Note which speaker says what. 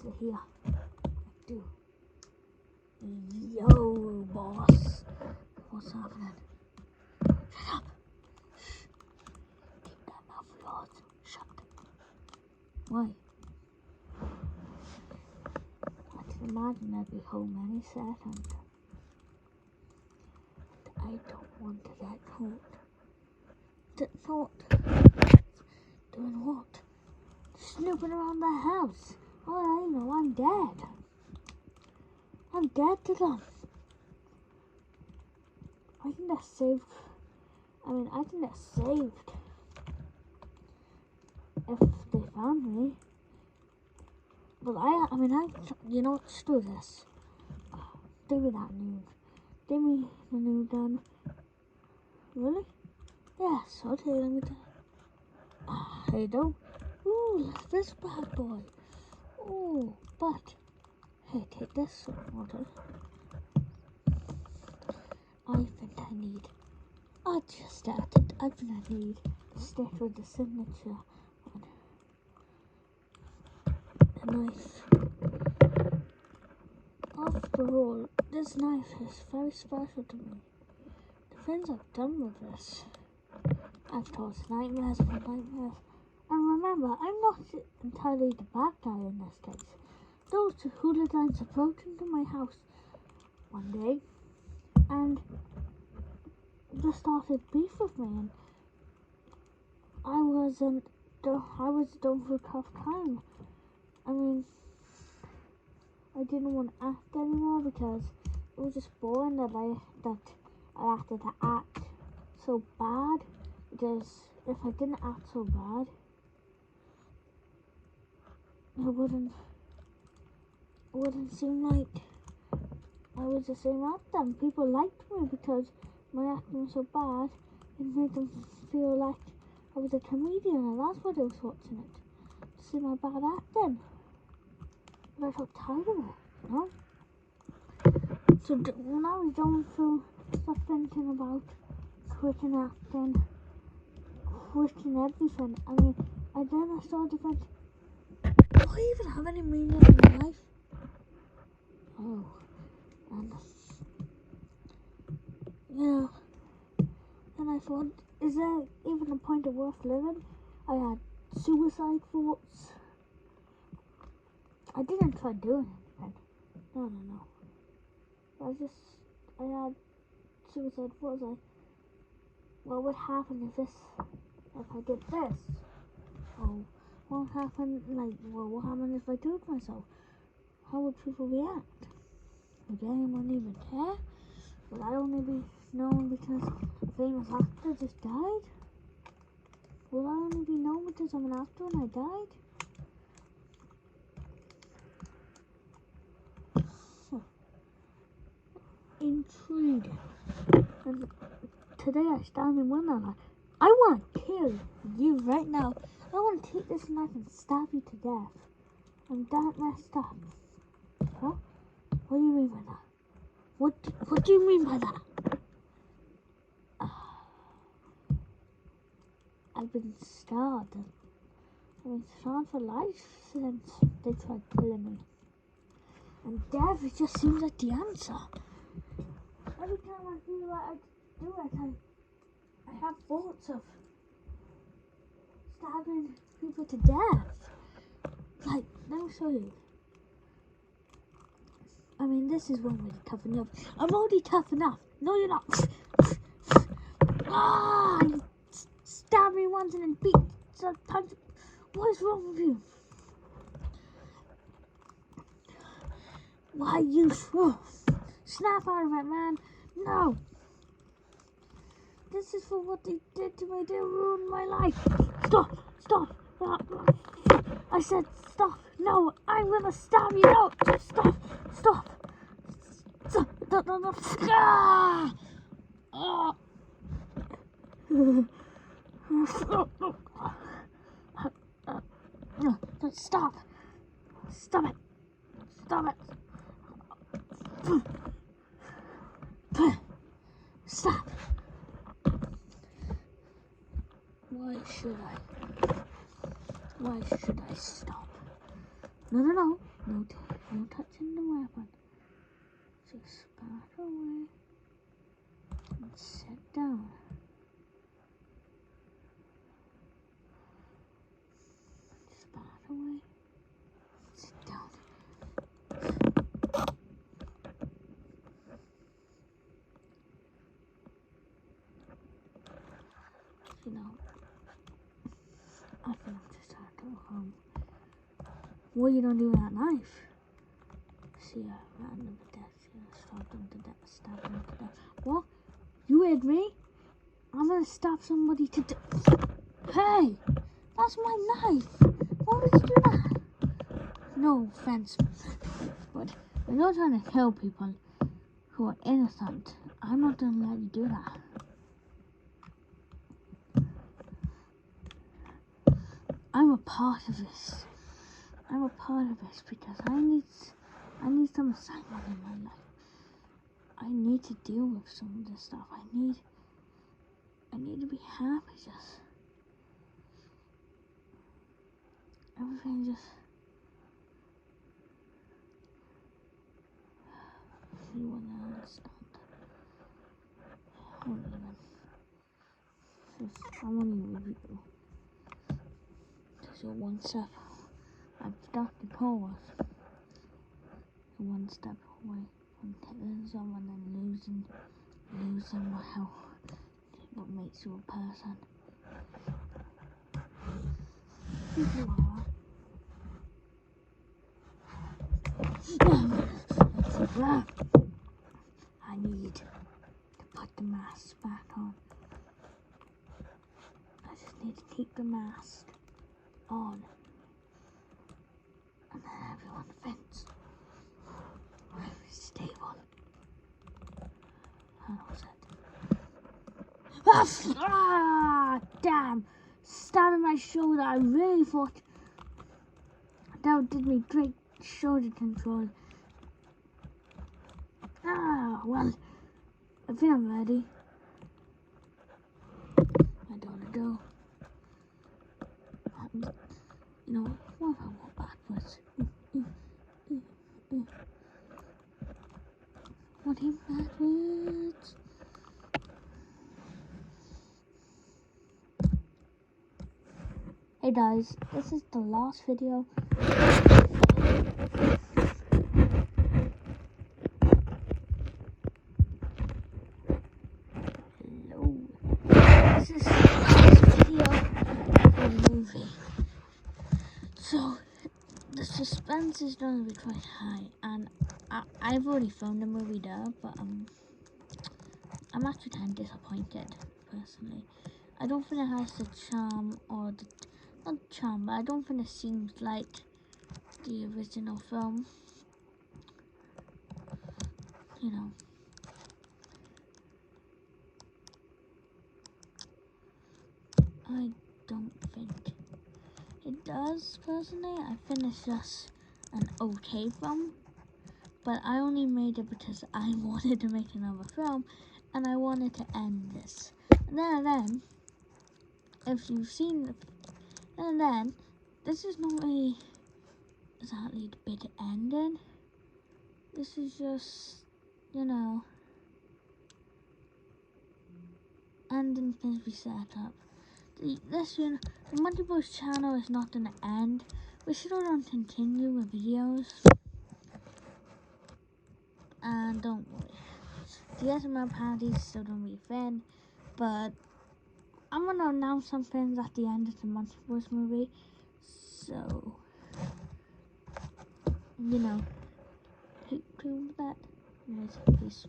Speaker 1: to hear. I do. Yo, boss. What's happening? Shut up. Shh. Keep that mouth of yours shut. Why? I can imagine I'd be home any second. I don't want to get caught. Doing what? Snooping around the house. All I know, I'm dead. I'm dead to them. I can get saved. I can get saved if they found me. But you know what? Screw this. Give me that nude. Give me the nude gun. Really? Yes, okay, let me try. Here you go. Ooh, this bad boy. Ooh, but hey, take this water. I just started. I think I need to stick with the signature on the knife. After all, this knife is very special to me. The things I've done with this. I've caused nightmares upon nightmares. And remember, I'm not entirely the bad guy in this case. Those two hooligans broke into my house one day and just started beef with me, and I was done for a tough time. I didn't want to act anymore because it was just boring that I had to act so bad. Because if I didn't act so bad, it wouldn't seem like I was the same actor. People liked me because my acting was so bad. It made them feel like I was a comedian, and that's why they were watching it, to see my bad acting. But I got tired of it, you know? So when I was going through stuff, thinking about quitting acting, quitting everything, and then I started to think, do I even have any meaning in my life? Oh, and and I thought, is there even a point of worth living? I had suicide thoughts. I didn't try doing anything. No. I had suicide thoughts. What would happen if I did this? Oh, what happened? What happened if I killed myself? How would people react? Would anyone even care? Would I only be known because a famous actor just died? Will I only be known because I'm an actor and I died? Intriguing. And today I stand in one and I want to kill you right now. I want to take this knife and stab you to death. I'm that messed up. What? What do you mean by that? What do you mean by that? I've been scarred. I've been scarred for life since they tried killing me. And death, it just seems like the answer. Every time I feel like I do it, I have thoughts of stabbing people to death. Let me show you. This is one way to toughen up. I'm already tough enough. No, you're not. You stab me once and then punch. What is wrong with you? Why you snap out of it, man? No. This is for what they did to me. They ruined my life. Stop. I said stop. No, I'm gonna stab you. No, stop. No. Stop it. Stop. Why should I stop? No. No touching the weapon. Just spat away and sit down. Spat away. Sit down. You know, I think to start at home. What are you gonna do with that knife? See a random pedestrian, stab them to death. What? You hit me? I'm gonna stab somebody to death. Hey! That's my knife! Why would you do that? No offense, but when you're trying to kill people who are innocent, I'm not gonna let you do that. I'm a part of this. I'm a part of this because I need some assignment in my life. I need to deal with some of this stuff. I need to be happy. Just everything just. You wouldn't understand. I won't even. I won't even review. So one step. I've started forward. One step away from killing someone and losing my health. What makes you a person? You are. I need to put the mask back on. I just need to keep the mask on. And then everyone thinks I'm stable. How was it? Ah, damn! Stabbing my shoulder. I really thought that did me great shoulder control. Ah, well, I think I'm ready. I don't want to go. You know, what if I walk backwards? Walking backwards. Hey guys, this is the last video. Hello. This is the last video for the movie. So, the suspense is going to be quite high, and I've already filmed the movie there, but I'm actually kind of disappointed, personally. I don't think it has the charm, or not charm, but I don't think it seems like the original film. You know. I don't think it does, personally. I think it's just an okay film. But I only made it because I wanted to make another film, and I wanted to end this. And then if you've seen it, and then this is not really exactly the big ending. This is just, you know, ending things we set up. This, you know, the Multiverse channel is not gonna end. We still don't continue with videos. And don't worry, the SML party is still gonna be a thing, but I'm gonna announce some things at the end of the Multiverse movie, so you know, keep tuned with that. Anyways, peace.